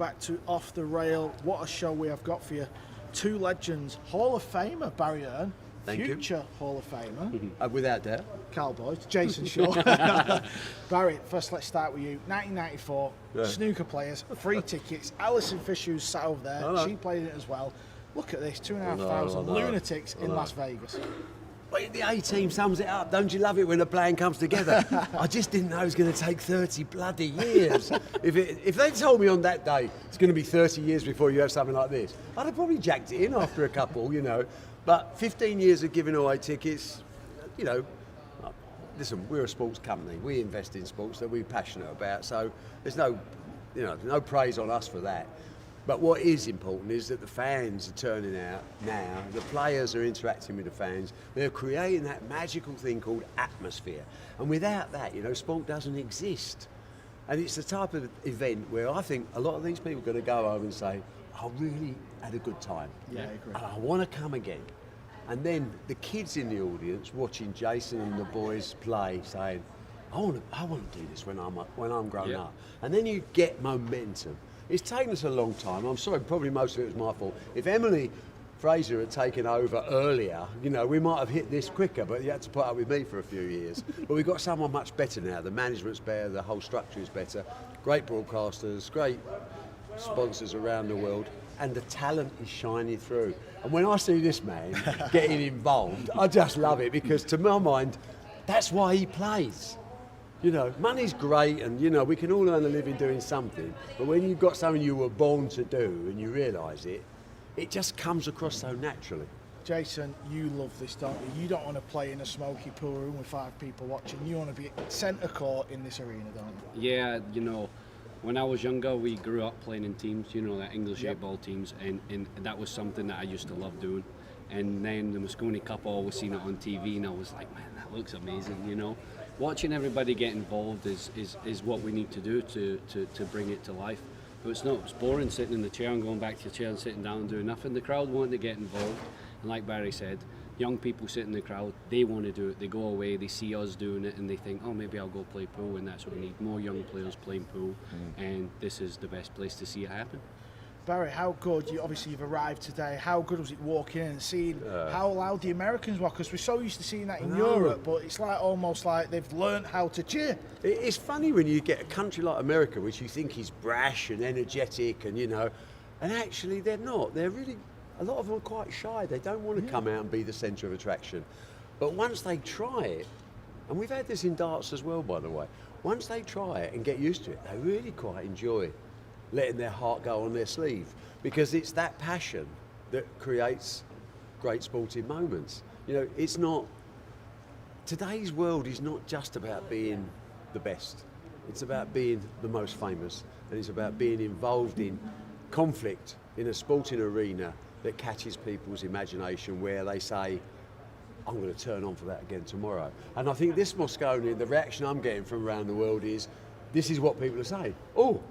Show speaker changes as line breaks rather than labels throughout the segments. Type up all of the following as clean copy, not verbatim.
back to Off the Rail. What a show we have got for you. Two legends, Hall of Famer Barry Hearn, future Hall of Famer.
Without doubt.
Cowboys, Jayson Shaw. Barry, first let's start with you. 1994, snooker players, free tickets. Alison Fisher, who's sat over there, she played it as well. Look at this, 2,500 lunatics in Las Vegas.
Well, the A-team sums it up. Don't you love it when a plan comes together? I just didn't know it was going to take 30 bloody years. If they told me on that day it's going to be 30 years before you have something like this, I'd have probably jacked it in after a couple, you know. But 15 years of giving away tickets, you know, listen, we're a sports company. We invest in sports that we're passionate about. So there's no praise on us for that. But what is important is that the fans are turning out now, the players are interacting with the fans, they're creating that magical thing called atmosphere. And without that, you know, sport doesn't exist. And it's the type of event where I think a lot of these people are going to go home and say, I really had a good time.
Yeah, I agree.
And I want to come again. And then the kids in the audience watching Jayson and the boys play saying, I want to do this when I'm grown up. And then you get momentum. It's taken us a long time. I'm sorry, probably most of it was my fault. If Emily Fraser had taken over earlier, you know, we might have hit this quicker, but you had to put up with me for a few years. But we've got someone much better now. The management's better, the whole structure is better. Great broadcasters, great sponsors around the world, and the talent is shining through. And when I see this man getting involved, I just love it, because to my mind, that's why he plays. You know, money's great, and you know, we can all earn a living doing something, but when you've got something you were born to do and you realise it, it just comes across so naturally.
Jayson, you love this, don't you? You don't want to play in a smoky pool room with 5 people watching. You want to be centre court in this arena, don't you?
Yeah, you know, when I was younger, we grew up playing in teams, you know, that English 8-ball teams, and that was something that I used to love doing. And then the Moscone Cup, I always seen it on TV, and I was like, man, that looks amazing, you know. Watching everybody get involved is what we need to do to bring it to life. But it's not, it's boring sitting in the chair and going back to your chair and sitting down and doing nothing. The crowd want to get involved, and like Barry said, young people sit in the crowd, they want to do it. They go away, they see us doing it, and they think, oh, maybe I'll go play pool, and that's what we need. More young players playing pool, and this is the best place to see it happen.
Barry, how good, you've arrived today, how good was it walking in and seeing how loud the Americans were? Because we're so used to seeing that in Europe, but it's like almost like they've learned how to cheer.
It's funny when you get a country like America, which you think is brash and energetic, and you know, and actually they're not. They're really, a lot of them are quite shy. They don't want to come out and be the centre of attraction. But once they try it, and we've had this in darts as well, by the way, once they try it and get used to it, they really quite enjoy letting their heart go on their sleeve, because it's that passion that creates great sporting moments. You know, it's not, today's world is not just about being the best. It's about being the most famous, and it's about being involved in conflict in a sporting arena that catches people's imagination, where they say, I'm going to turn on for that again tomorrow. And I think this Moscone, the reaction I'm getting from around the world is, this is what people are saying. Oh,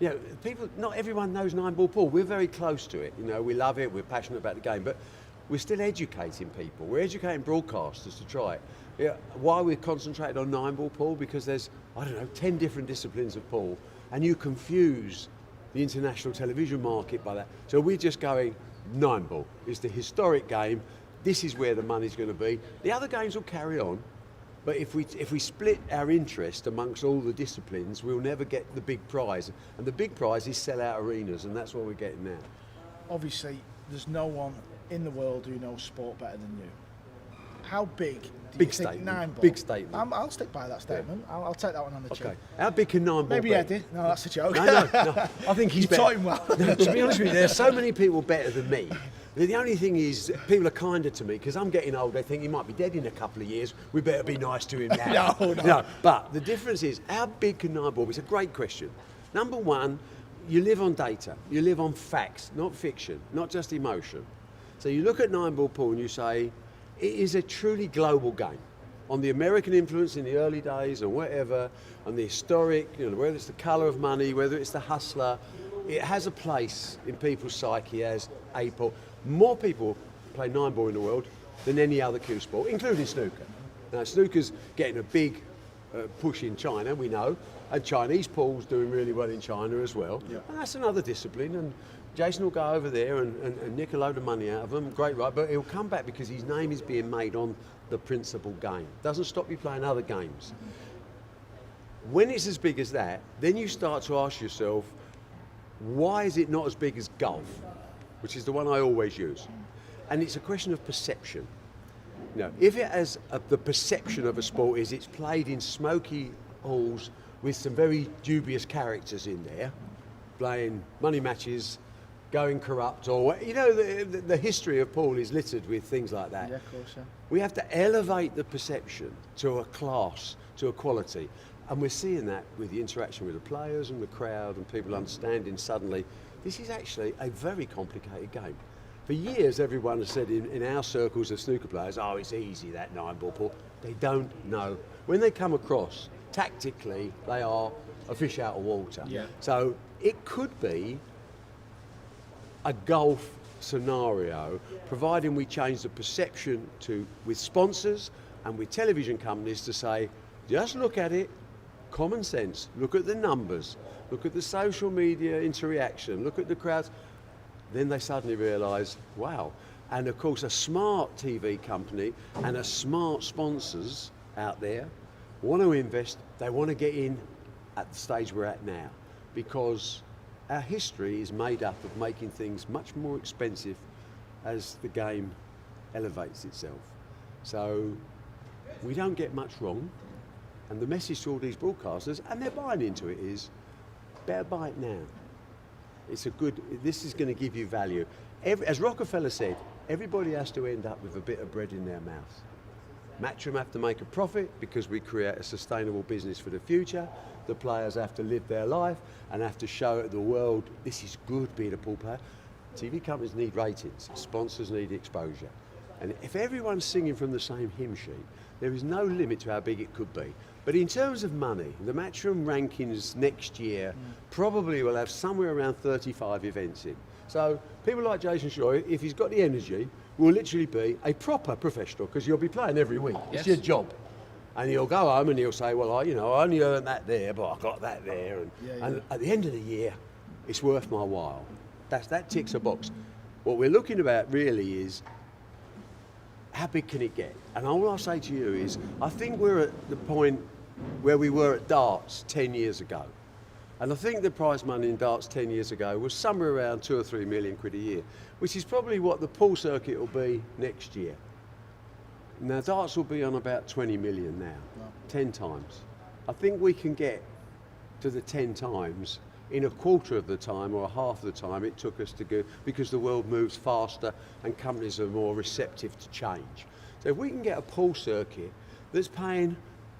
you know, people, not everyone knows 9-ball pool. We're very close to it. You know, we love it, we're passionate about the game, but we're still educating people. We're educating broadcasters to try it. Yeah, why we're concentrated on 9-ball pool? Because there's, I don't know, 10 different disciplines of pool, and you confuse the international television market by that. So we're just going, 9-ball is the historic game. This is where the money's going to be. The other games will carry on. But if we split our interest amongst all the disciplines, we'll never get the big prize. And the big prize is sell-out arenas, and that's what we're getting now.
Obviously, there's no one in the world who knows sport better than you. How big do you think 9-ball?
Big statement.
I'll stick by that statement. Yeah. I'll take that one on the chin.
Okay. How big can 9-ball
Maybe
be?
Eddie. No, that's a joke.
No. I think he's better.
taught him well.
No, to be honest with you, there's so many people better than me. The only thing is, people are kinder to me, because I'm getting old. They think he might be dead in a couple of years. We better be nice to him now. No. But the difference is, how big can 9-ball be? It's a great question. Number one, you live on data. You live on facts, not fiction, not just emotion. So you look at 9-ball pool and you say, it is a truly global game. On the American influence in the early days or whatever, on the historic, you know, whether it's the colour of money, whether it's the hustler, it has a place in people's psyche as a pool. More people play 9-ball in the world than any other cue sport, including snooker. Now, snooker's getting a big push in China, we know, and Chinese pool's doing really well in China as well.
Yep.
And that's another discipline, and Jayson will go over there and nick a load of money out of them, great, right, but he'll come back because his name is being made on the principal game. Doesn't stop you playing other games. When it's as big as that, then you start to ask yourself, why is it not as big as golf, which is the one I always use? And it's a question of perception. You know, if it has the perception of a sport is it's played in smoky halls with some very dubious characters in there, playing money matches, going corrupt, or, you know, the history of pool is littered with things like that.
Yeah, of course, yeah.
We have to elevate the perception to a class, to a quality. And we're seeing that with the interaction with the players and the crowd and people understanding suddenly this is actually a very complicated game. For years, everyone has said in our circles of snooker players, oh, it's easy, that 9-ball pool. They don't know. When they come across, tactically, they are a fish out of water.
Yeah.
So it could be a golf scenario, providing we change the perception with sponsors and with television companies to say, just look at it, common sense, look at the numbers, look at the social media interaction, look at the crowds. Then they suddenly realise, wow. And of course, a smart TV company and a smart sponsors out there want to invest, they want to get in at the stage we're at now, because our history is made up of making things much more expensive as the game elevates itself. So we don't get much wrong. And the message to all these broadcasters, and they're buying into it, is better buy it now. This is going to give you value. As Rockefeller said, everybody has to end up with a bit of bread in their mouth. Matchroom have to make a profit because we create a sustainable business for the future. The players have to live their life and have to show the world this is good being a pool player. TV companies need ratings, sponsors need exposure. And if everyone's singing from the same hymn sheet, there is no limit to how big it could be. But in terms of money, the Matchroom rankings next year probably will have somewhere around 35 events in. So people like Jayson Shaw, if he's got the energy, will literally be a proper professional, because you'll be playing every week.
Yes.
It's your job. And he'll go home and he'll say, well, I only earned that there, but I got that there. And at the end of the year, it's worth my while. That ticks a box. What we're looking at really is, how big can it get? And all I'll say to you is, I think we're at the point where we were at darts 10 years ago. And I think the prize money in darts 10 years ago was somewhere around 2 or 3 million quid a year, which is probably what the pool circuit will be next year. Now darts will be on about 20 million now, 10 times. I think we can get to the 10 times in a quarter of the time or a half of the time it took us to go, because the world moves faster and companies are more receptive to change. So if we can get a pool circuit that's paying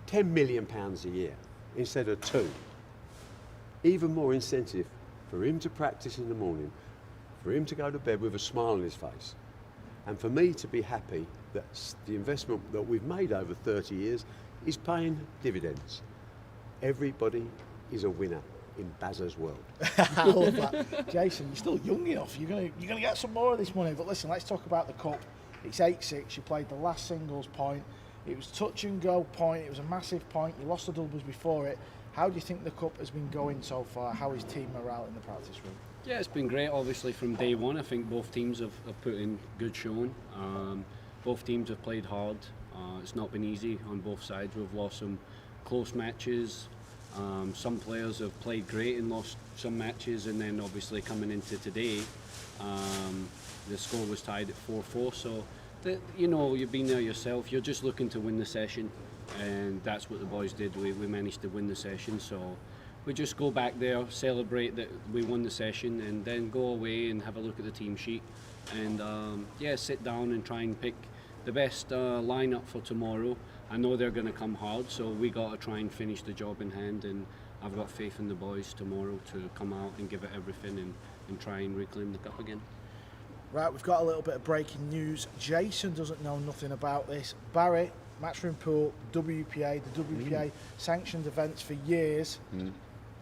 £10 million a year instead of 2, even more incentive for him to practice in the morning, for him to go to bed with a smile on his face, and for me to be happy that the investment that we've made over 30 years is paying dividends. Everybody is a winner in Bazza's world.
I love that. Jayson, you're still young enough. You're gonna get some more of this money. But listen, let's talk about the cup. It's 8-6. You played the last singles point. It was touch and go point. It was a massive point. You lost the doubles before it. How do you think the cup has been going so far? How is team morale in the practice room?
Yeah, it's been great. Obviously, from day one, I think both teams have put in good showing. Both teams have played hard. It's not been easy on both sides. We've lost some close matches. Some players have played great and lost some matches, and then obviously coming into today, the score was tied at 4-4. So, you've been there yourself. You're just looking to win the session, and that's what the boys did. We managed to win the session. So we just go back there, celebrate that we won the session, and then go away and have a look at the team sheet, and sit down and try and pick the best lineup for tomorrow. I know they're going to come hard, so we got to try and finish the job in hand, and I've got faith in the boys tomorrow to come out and give it everything and try and reclaim the cup again.
Right, we've got a little bit of breaking news. Jayson doesn't know nothing about this. Barry, Matchroom Pool, WPA, the WPA sanctioned events for years.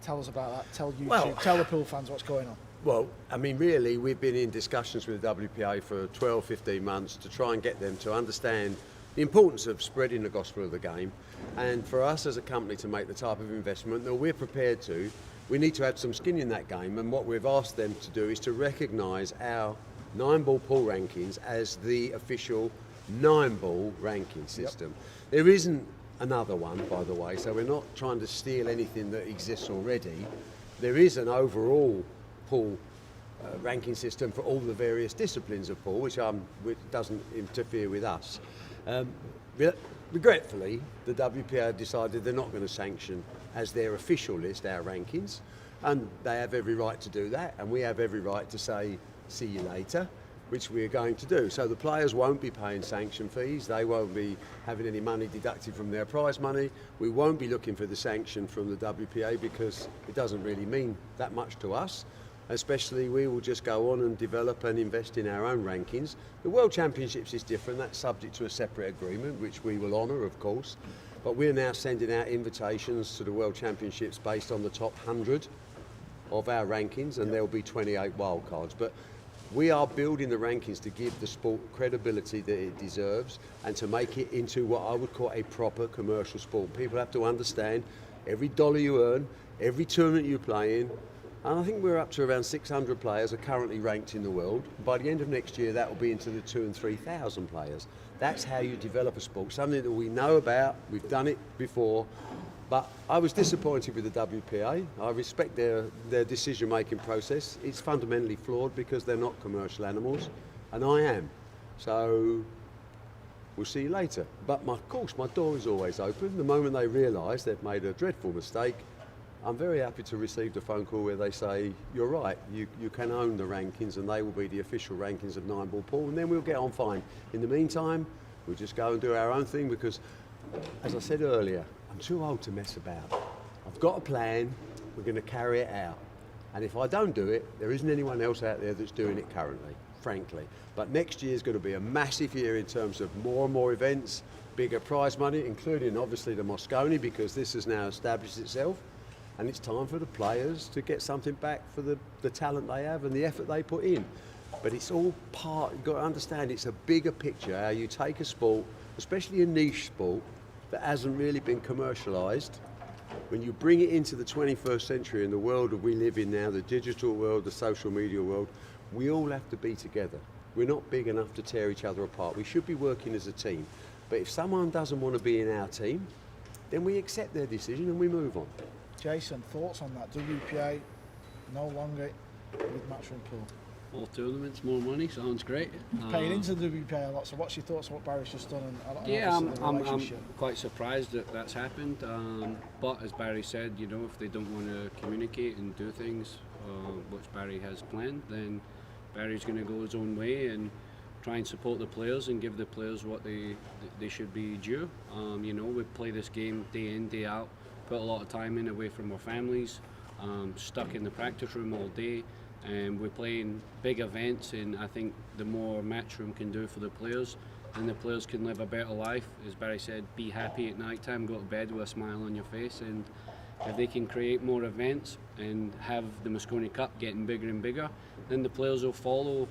Tell us about that. Tell YouTube, tell the pool fans what's going on.
Well, I mean, really, we've been in discussions with the WPA for 12, 15 months to try and get them to understand the importance of spreading the gospel of the game, and for us as a company to make the type of investment that we're prepared to, we need to have some skin in that game, and what we've asked them to do is to recognise our Nineball pool rankings as the official Nineball ranking system. There isn't another one, by the way, so we're not trying to steal anything that exists already. There is an overall pool ranking system for all the various disciplines of pool, which doesn't interfere with us. Regretfully, the WPA decided they're not going to sanction as their official list our rankings, and they have every right to do that, and we have every right to say, see you later, which we're going to do. So the players won't be paying sanction fees, they won't be having any money deducted from their prize money, we won't be looking for the sanction from the WPA because it doesn't really mean that much to us. Especially, we will just go on and develop and invest in our own rankings. The World Championships is different, that's subject to a separate agreement, which we will honour, of course. But we're now sending out invitations to the World Championships based on the top 100 of our rankings, and there'll be 28 wildcards. But we are building the rankings to give the sport credibility that it deserves and to make it into what I would call a proper commercial sport. People have to understand every dollar you earn, every tournament you play in, and I think we're up to around 600 players are currently ranked in the world. By the end of next year, that will be into the 2,000 and 3,000 players. That's how you develop a sport, something that we know about, we've done it before. But I was disappointed with the WPA. I respect their decision-making process. It's fundamentally flawed because they're not commercial animals, and I am. So we'll see you later. But of course, my door is always open. The moment they realise they've made a dreadful mistake, I'm very happy to receive the phone call where they say, you're right, you can own the rankings and they will be the official rankings of Nineball Pool, and then we'll get on fine. In the meantime, we'll just go and do our own thing because, as I said earlier, I'm too old to mess about. I've got a plan, we're going to carry it out. And if I don't do it, there isn't anyone else out there that's doing it currently, frankly. But next year is going to be a massive year in terms of more and more events, bigger prize money, including obviously the Moscone, because this has now established itself. And it's time for the players to get something back for the talent they have and the effort they put in. But it's all part, you've got to understand, it's a bigger picture, how you take a sport, especially a niche sport, that hasn't really been commercialised. When you bring it into the 21st century and the world that we live in now, the digital world, the social media world, we all have to be together. We're not big enough to tear each other apart. We should be working as a team. But if someone doesn't want to be in our team, then we accept their decision and we move on.
Jayson, thoughts on that? WPA no longer with Matchroom Pool.
More tournaments, more money, sounds great.
Paying into the WPA a lot, so what's your thoughts on what Barry's just done? And
yeah, I'm quite surprised that that's happened. But as Barry said, you know, if they don't want to communicate and do things, which Barry has planned, then Barry's going to go his own way and try and support the players and give the players what they should be due. You know, we play this game day in, day out. Put a lot of time in away from our families, stuck in the practice room all day, and we're playing big events, and I think the more Matchroom can do for the players, and the players can live a better life. As Barry said, be happy at night time, go to bed with a smile on your face, and if they can create more events and have the Moscone Cup getting bigger and bigger, then the players will follow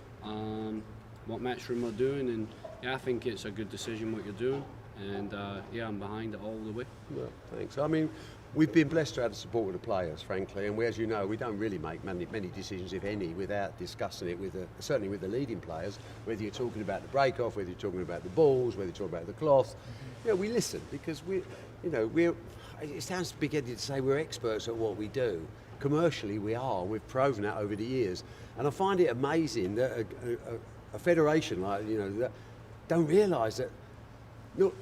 what Matchroom are doing, and yeah, I think it's a good decision what you're doing. And yeah, I'm behind it all the way.
Well, thanks. I mean, we've been blessed to have the support of the players, frankly, and we, as you know, we don't really make many decisions, if any, without discussing it with certainly with the leading players. Whether you're talking about the break-off, whether you're talking about the balls, whether you're talking about the cloth, you know, we listen because it sounds big-headed to say we're experts at what we do. Commercially, we are. We've proven that over the years, and I find it amazing that a federation like that don't realise that. Look,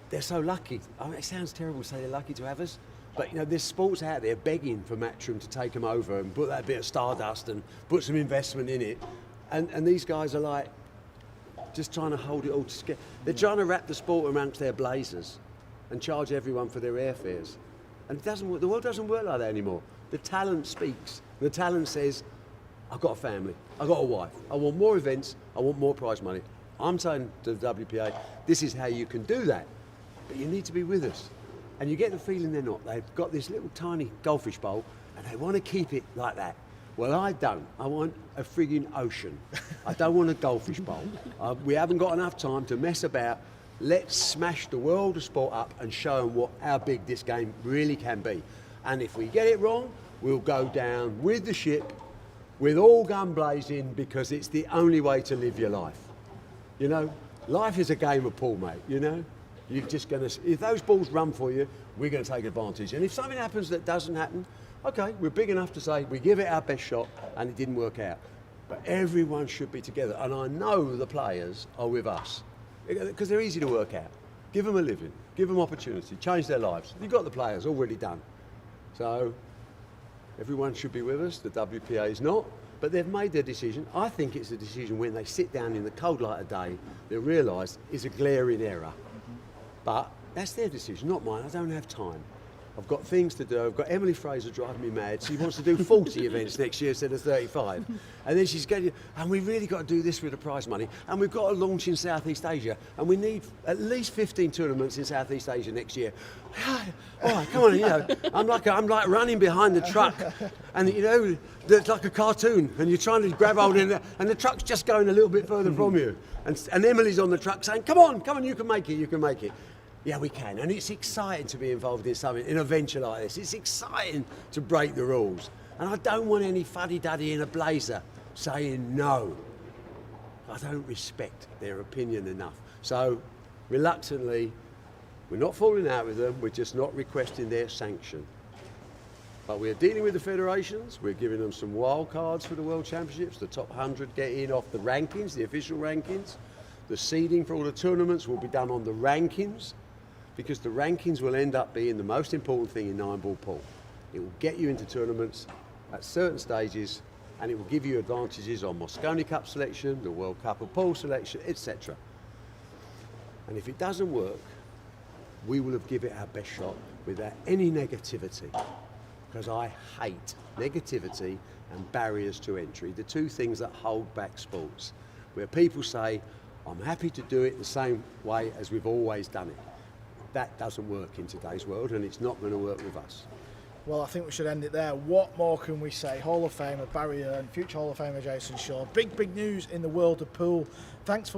they're so lucky. I mean, it sounds terrible to say they're lucky to have us, but there's sports out there begging for Matchroom to take them over and put that bit of stardust and put some investment in it. And these guys are like just trying to hold it all together. They're trying to wrap the sport amongst their blazers and charge everyone for their airfares. And it doesn't work. The world doesn't work like that anymore. The talent speaks. The talent says, I've got a family, I've got a wife, I want more events, I want more prize money. I'm saying to the WPA, this is how you can do that, but you need to be with us. And you get the feeling they're not. They've got this little tiny goldfish bowl and they want to keep it like that. Well, I don't. I want a frigging ocean. I don't want a goldfish bowl. We haven't got enough time to mess about let's smash the world of sport up and show them how big this game really can be. And if we get it wrong, we'll go down with the ship, with all gun blazing, because it's the only way to live your life. You know, life is a game of pool, mate, you know? You're just going to, if those balls run for you, we're going to take advantage. And if something happens that doesn't happen, okay, we're big enough to say we give it our best shot and it didn't work out. But everyone should be together. And I know the players are with us because they're easy to work out. Give them a living, give them opportunity, change their lives. You've got the players already done. So everyone should be with us. The WPA is not. But they've made their decision. I think it's a decision when they sit down in the cold light of day, they'll realise it's a glaring error. But that's their decision, not mine. I don't have time. I've got things to do. I've got Emily Fraser driving me mad. She wants to do 40 events next year instead of 35. And then she's getting, and we've really got to do this with the prize money. And we've got to launch in Southeast Asia. And we need at least 15 tournaments in Southeast Asia next year. All right, come on, you know. I'm like running behind the truck. And, you know, it's like a cartoon. And you're trying to grab hold in there. And the truck's just going a little bit further from you. And Emily's on the truck saying, come on, you can make it, you can make it. Yeah, we can, and it's exciting to be involved in something, in a venture like this. It's exciting to break the rules. And I don't want any fuddy-duddy in a blazer saying no. I don't respect their opinion enough. So, reluctantly, we're not falling out with them, we're just not requesting their sanction. But we're dealing with the federations, we're giving them some wild cards for the World Championships, the top 100 get in off the rankings, the official rankings. The seeding for all the tournaments will be done on the rankings, because the rankings will end up being the most important thing in Nineball pool. It will get you into tournaments at certain stages, and it will give you advantages on Mosconi Cup selection, the World Cup of Pool selection, etc. And if it doesn't work, we will have given it our best shot without any negativity, because I hate negativity and barriers to entry, the two things that hold back sports, where people say, I'm happy to do it the same way as we've always done it. That doesn't work in today's world, and it's not going to work with us.
Well, I think we should end it there. What more can we say? Hall of Famer Barry Hearn, future Hall of Famer Jayson Shaw. Big news in the world of pool. Thanks for watching.